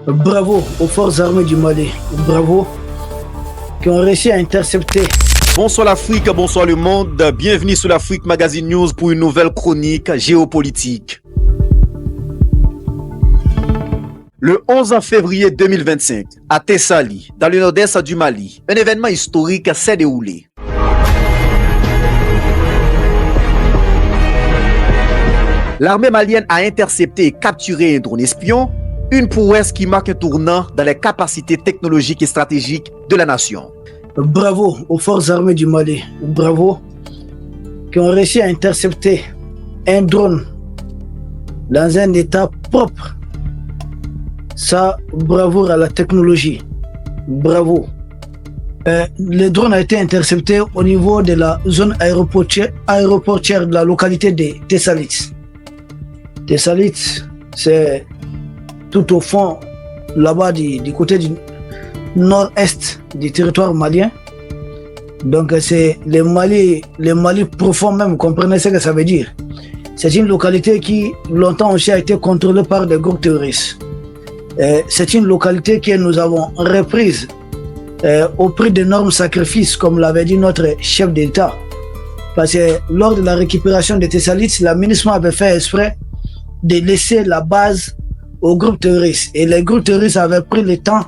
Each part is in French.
Bravo aux forces armées du Mali. Bravo qui ont réussi à intercepter. Bonsoir l'Afrique, bonsoir le monde. Bienvenue sur l'Afrique Magazine News pour une nouvelle chronique géopolitique. Le 11 février 2025, à Tessali, dans le nord-est du Mali, un événement historique s'est déroulé. L'armée malienne a intercepté et capturé un drone espion, une prouesse qui marque un tournant dans les capacités technologiques et stratégiques de la nation. Bravo aux forces armées du Mali. Bravo qui ont réussi à intercepter un drone dans un état propre. Ça, bravoure à la technologie. Bravo. Le drone a été intercepté au niveau de la zone aéroportière de la localité de Tessalit. Tessalit, c'est tout au fond, là-bas, du côté du nord-est du territoire malien. Donc, c'est le Mali profond même, vous comprenez ce que ça veut dire. C'est une localité qui, longtemps aussi, a été contrôlée par des groupes terroristes. C'est une localité que nous avons reprise au prix d'énormes sacrifices, comme l'avait dit notre chef d'État. Parce que lors de la récupération de Tessalit, l'administration avait fait exprès de laisser la base aux groupes terroristes. Et les groupes terroristes avaient pris le temps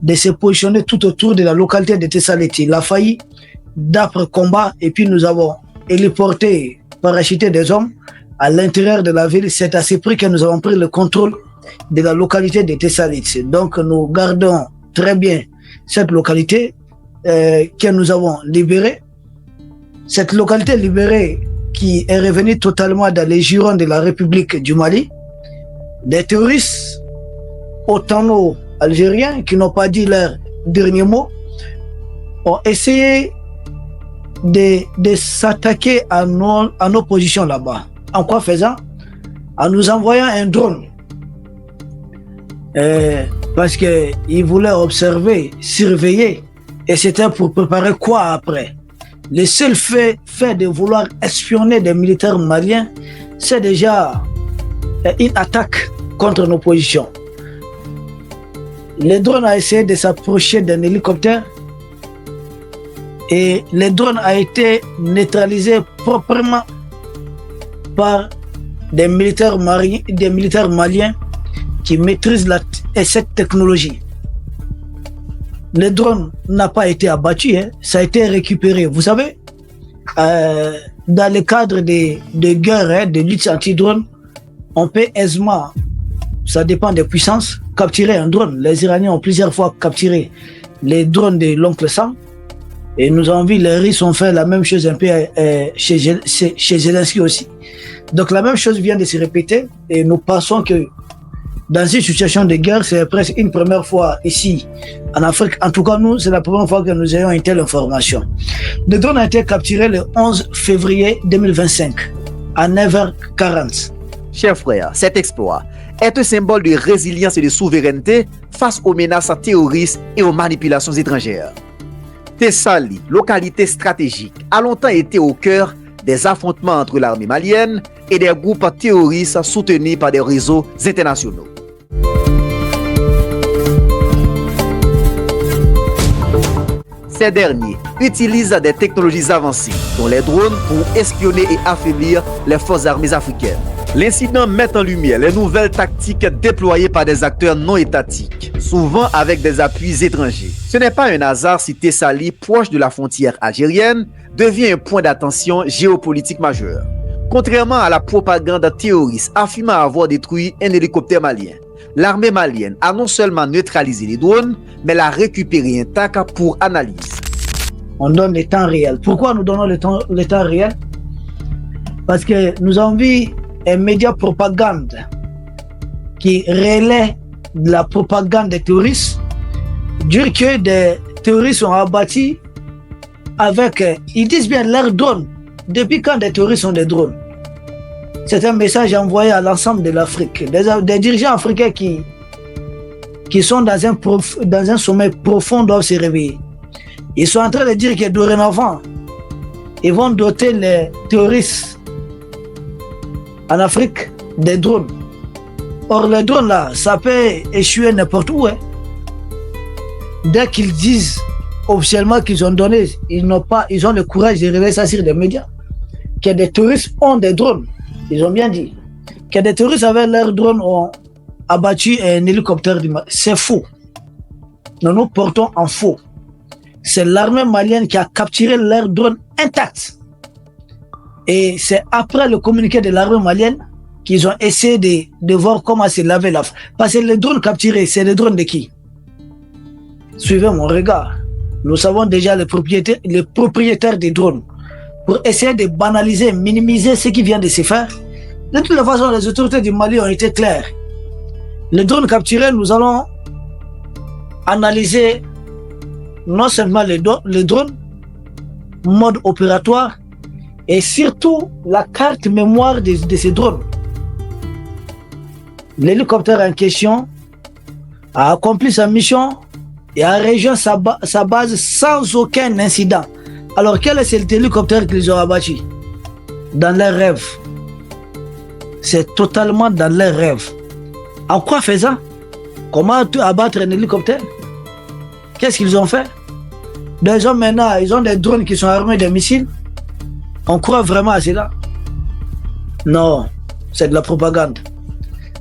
de se positionner tout autour de la localité de Tessalit. Il a failli d'âpres combats et puis nous avons héliporté, parachuté des hommes à l'intérieur de la ville. C'est à ce prix que nous avons pris le contrôle de la localité de Tessalit. Donc nous gardons très bien cette localité que nous avons libérée. Cette localité libérée qui est revenue totalement dans les jurons de la République du Mali. Des terroristes authano-algériens qui n'ont pas dit leur dernier mot ont essayé de s'attaquer à nos positions là-bas. En quoi faisant? En nous envoyant un drone. Parce qu'ils voulaient observer, surveiller, et c'était pour préparer quoi après? Le seul fait de vouloir espionner des militaires maliens, c'est déjà une attaque contre nos positions. Le drone a essayé de s'approcher d'un hélicoptère et le drone a été neutralisé proprement par des militaires maliens qui maîtrisent cette technologie. Le drone n'a pas été abattu, ça a été récupéré. Vous savez, dans le cadre de guerre, de lutte anti-drone, on peut aisément, ça dépend des puissances, capturer un drone. Les Iraniens ont plusieurs fois capturé les drones de l'oncle Sam. Et nous avons vu, les Russes ont fait la même chose un peu chez Zelensky aussi. Donc la même chose vient de se répéter et nous pensons que dans une situation de guerre, c'est presque une première fois ici en Afrique. En tout cas, nous, c'est la première fois que nous ayons une telle information. Le drone a été capturé le 11 février 2025 à 9h40. Chers frères, cet exploit est un symbole de résilience et de souveraineté face aux menaces terroristes et aux manipulations étrangères. Tessali, localité stratégique, a longtemps été au cœur des affrontements entre l'armée malienne et des groupes terroristes soutenus par des réseaux internationaux. Ces derniers utilisent des technologies avancées, dont les drones, pour espionner et affaiblir les forces armées africaines. L'incident met en lumière les nouvelles tactiques déployées par des acteurs non étatiques, souvent avec des appuis étrangers. Ce n'est pas un hasard si Tessali, proche de la frontière algérienne, devient un point d'attention géopolitique majeur. Contrairement à la propagande terroriste affirmant avoir détruit un hélicoptère malien, l'armée malienne a non seulement neutralisé les drones, mais l'a récupéré intact pour analyse. On donne le temps réel. Pourquoi nous donnons le temps réel? Parce que nous avons vu un média propagande qui relaie de la propagande des terroristes, dire que des terroristes sont abattus avec, ils disent bien leurs drones. Depuis quand des terroristes ont des drones? C'est un message envoyé à l'ensemble de l'Afrique. Des dirigeants africains qui sont dans un sommeil profond doivent se réveiller. Ils sont en train de dire que dorénavant, ils vont doter les terroristes en Afrique des drones. Or, les drones là, ça peut échouer n'importe où. Hein. Dès qu'ils disent officiellement qu'ils ont donné, ils ont le courage de révéler ça sur des médias. Que des terroristes ont des drones. Ils ont bien dit. Que des terroristes avec leurs drones ont abattu un hélicoptère du Mali. C'est faux. Nous portons en faux. C'est l'armée malienne qui a capturé leurs drones intacts. Et c'est après le communiqué de l'armée malienne qu'ils ont essayé de voir comment se laver la face. Parce que les drones capturés, c'est les drones de qui? Suivez mon regard. Nous savons déjà les propriétaires des drones. Pour essayer de banaliser, minimiser ce qui vient de se faire. De toute façon, les autorités du Mali ont été claires. Les drones capturés, nous allons analyser non seulement les drones, mode opératoire, et surtout la carte mémoire de ces drones. L'hélicoptère en question a accompli sa mission et a rejoint sa base sans aucun incident. Alors quel est cet hélicoptère qu'ils ont abattu? Dans leurs rêves. C'est totalement dans leurs rêves. En quoi faisant? Comment abattre un hélicoptère? Qu'est-ce qu'ils ont fait? Des hommes maintenant, ils ont des drones qui sont armés de missiles. On croit vraiment à cela? Non, c'est de la propagande.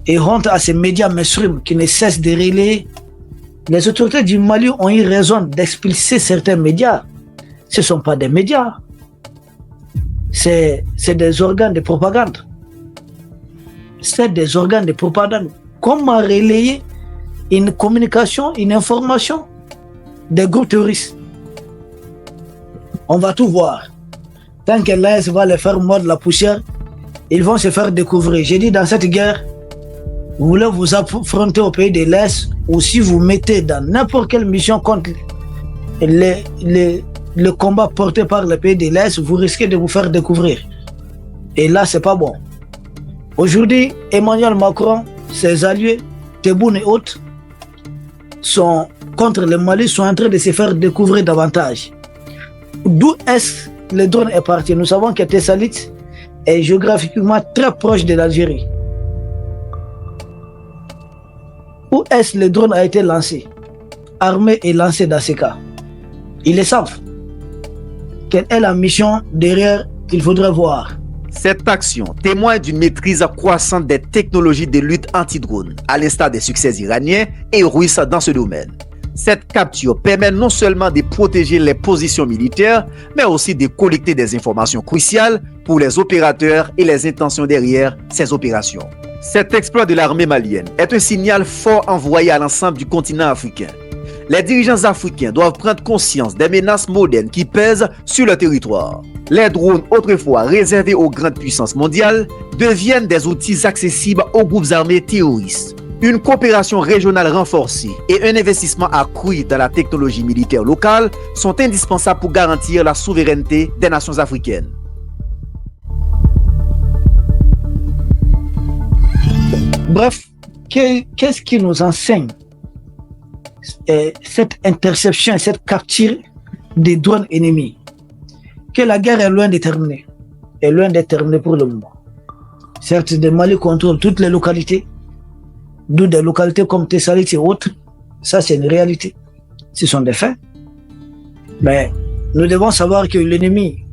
Et honte à ces médias mainstream qui ne cessent de relayer. Les autorités du Mali ont eu raison d'expulser certains médias. Ce ne sont pas des médias. C'est des organes de propagande. C'est des organes de propagande. Comment relayer une communication, une information des groupes terroristes? On va tout voir. Tant que l'AS va les faire mordre la poussière, ils vont se faire découvrir. J'ai dit dans cette guerre, vous voulez vous affronter au pays de l'Est, ou si vous mettez dans n'importe quelle mission contre le combat porté par le pays de l'Est, vous risquez de vous faire découvrir. Et là, c'est pas bon. Aujourd'hui, Emmanuel Macron, ses alliés, Tebboune et autres, sont contre le Mali, sont en train de se faire découvrir davantage. D'où est-ce que le drone est parti? Nous savons que Tessalit est géographiquement très proche de l'Algérie. Où est-ce que le drone a été lancé? Armé et lancé dans ces cas. Ils le savent. Quelle est la mission derrière qu'il faudrait voir? Cette action témoigne d'une maîtrise croissante des technologies de lutte anti-drone, à l'instar des succès iraniens et russes dans ce domaine. Cette capture permet non seulement de protéger les positions militaires, mais aussi de collecter des informations cruciales pour les opérateurs et les intentions derrière ces opérations. Cet exploit de l'armée malienne est un signal fort envoyé à l'ensemble du continent africain. Les dirigeants africains doivent prendre conscience des menaces modernes qui pèsent sur le territoire. Les drones, autrefois réservés aux grandes puissances mondiales, deviennent des outils accessibles aux groupes armés terroristes. Une coopération régionale renforcée et un investissement accru dans la technologie militaire locale sont indispensables pour garantir la souveraineté des nations africaines. Bref, qu'est-ce qui nous enseigne cette interception, cette capture des drones ennemis? Que la guerre est loin de terminer. Est loin d'être terminée pour le moment. Certes, le Mali contrôle toutes les localités, d'où des localités comme Tessalit et autres. Ça, c'est une réalité. Ce sont des faits. Mais nous devons savoir que l'ennemi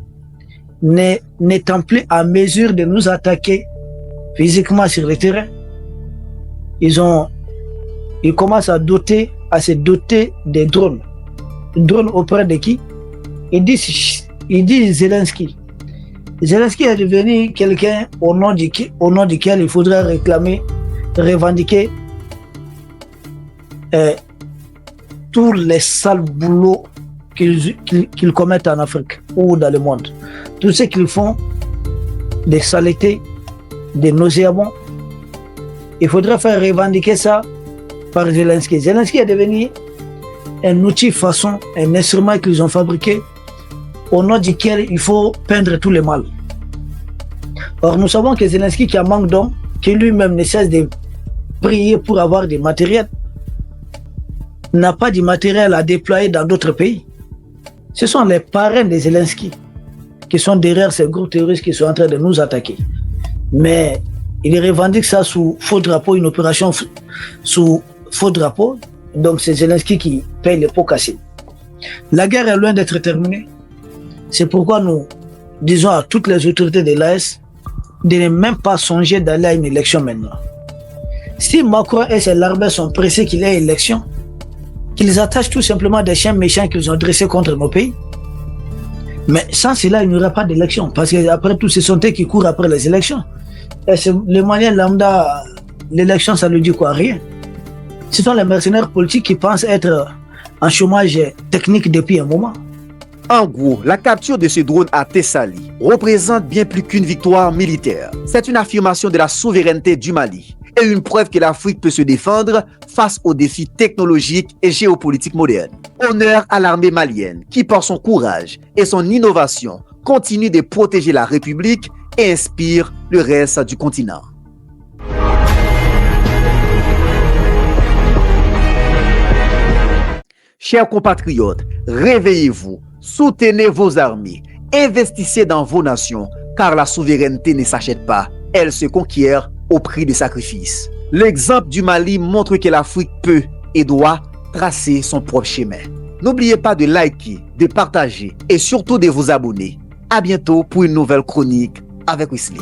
n'étant plus à mesure de nous attaquer physiquement sur le terrain, ils commencent à se doter des drones. Drones auprès de qui? Ils disent Zelensky. Zelensky est devenu quelqu'un au nom duquel il faudrait revendiquer tous les sales boulots qu'ils commettent en Afrique ou dans le monde. Tout ce qu'ils font, des saletés, des nauséabonds, il faudrait faire revendiquer ça par Zelensky. Zelensky est devenu un outil façon, un instrument qu'ils ont fabriqué au nom duquel il faut peindre tout le mal. Or, nous savons que Zelensky, qui a manque d'hommes, qui lui-même ne cesse de prier pour avoir du matériel, n'a pas du matériel à déployer dans d'autres pays. Ce sont les parrains de Zelensky qui sont derrière ces groupes terroristes qui sont en train de nous attaquer. Mais Il revendique ça sous faux drapeau, une opération sous faux drapeau. Donc c'est Zelensky qui paye les pots cassés. La guerre est loin d'être terminée. C'est pourquoi nous disons à toutes les autorités de l'AS de ne même pas songer d'aller à une élection maintenant. Si Macron et ses larbins sont pressés qu'il y ait élection, qu'ils attachent tout simplement des chiens méchants qu'ils ont dressés contre nos pays. Mais sans cela, il n'y aura pas d'élection. Parce qu'après tout, ce sont eux qui courent après les élections. Et le moyen lambda, l'élection, ça ne dit quoi? Rien. Ce sont les mercenaires politiques qui pensent être en chômage technique depuis un moment. En gros, la capture de ce drone à Thessalie représente bien plus qu'une victoire militaire. C'est une affirmation de la souveraineté du Mali et une preuve que l'Afrique peut se défendre face aux défis technologiques et géopolitiques modernes. Honneur à l'armée malienne qui, par son courage et son innovation, continue de protéger la République et inspire le reste du continent. Chers compatriotes, réveillez-vous, soutenez vos armées, investissez dans vos nations, car la souveraineté ne s'achète pas, elle se conquiert au prix de sacrifices. L'exemple du Mali montre que l'Afrique peut et doit tracer son propre chemin. N'oubliez pas de liker, de partager et surtout de vous abonner. À bientôt pour une nouvelle chronique avec Wesley.